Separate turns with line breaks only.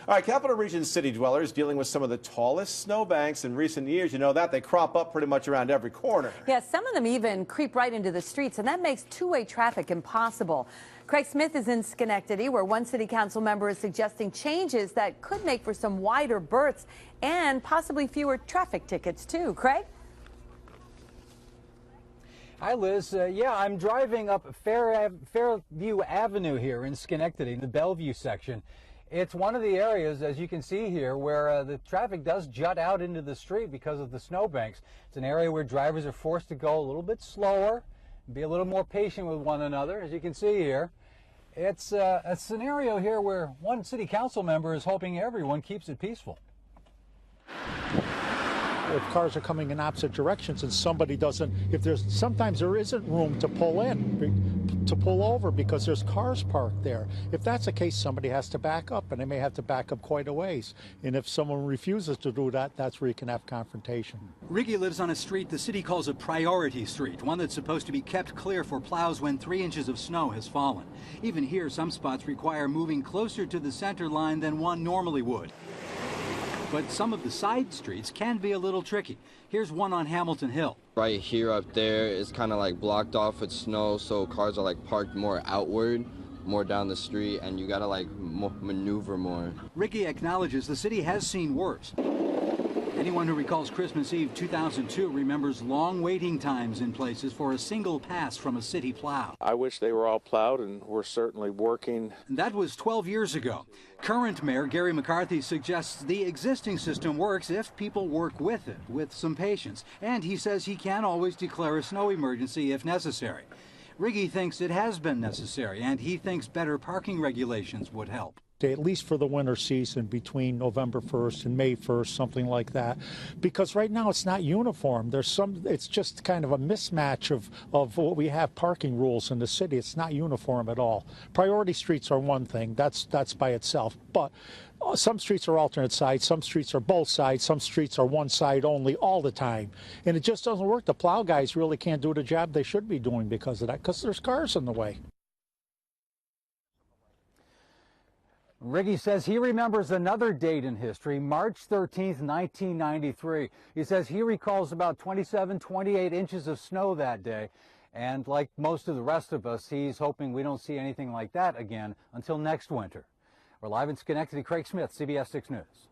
All right, Capital Region city dwellers dealing with some of the tallest snowbanks in recent years. You know that. They crop up pretty much around every corner.
Yeah, some of them even creep right into the streets, and that makes two-way traffic impossible. Craig Smith is in Schenectady, where one city council member is suggesting changes that could make for some wider berths and possibly fewer traffic tickets, too. Craig?
Hi, Liz. Yeah, I'm driving up Fairview Avenue here in Schenectady, in the Bellevue section. It's one of the areas, as you can see here, where the traffic does jut out into the street because of the snowbanks. It's an area where drivers are forced to go a little bit slower, be a little more patient with one another, as you can see here. It's a scenario here where one city council member is hoping everyone keeps it peaceful.
If cars are coming in opposite directions and somebody doesn't, sometimes there isn't room to pull over because there's cars parked there. If that's the case, somebody has to back up, and they may have to back up quite a ways. And if someone refuses to do that, that's where you can have confrontation.
Riggi lives on a street the city calls a priority street, one that's supposed to be kept clear for plows when 3 inches of snow has fallen. Even here, some spots require moving closer to the center line than one normally would. But some of the side streets can be a little tricky. Here's one on Hamilton Hill.
Right here up there is kind of like blocked off with snow, so cars are like parked more outward, more down the street, and you gotta like maneuver more.
Riggi acknowledges the city has seen worse. Anyone who recalls Christmas Eve 2002 remembers long waiting times in places for a single pass from a city plow.
I wish they were all plowed, and we're certainly working.
That was 12 years ago. Current Mayor Gary McCarthy suggests the existing system works if people work with it, with some patience. And he says he can always declare a snow emergency if necessary. Riggi thinks it has been necessary, and he thinks better parking regulations would help.
At least for the winter season between November 1st and May 1st, something like that. Because right now it's not uniform. It's just kind of a mismatch of what we have parking rules in the city. It's not uniform at all. Priority streets are one thing, that's by itself. But some streets are alternate sides, some streets are both sides, some streets are one side only all the time. And it just doesn't work. The plow guys really can't do the job they should be doing because of that, because there's cars in the way.
Riggi says he remembers another date in history, March 13th, 1993. He says he recalls about 27, 28 inches of snow that day. And like most of the rest of us, he's hoping we don't see anything like that again until next winter. We're live in Schenectady. Craig Smith, CBS 6 News.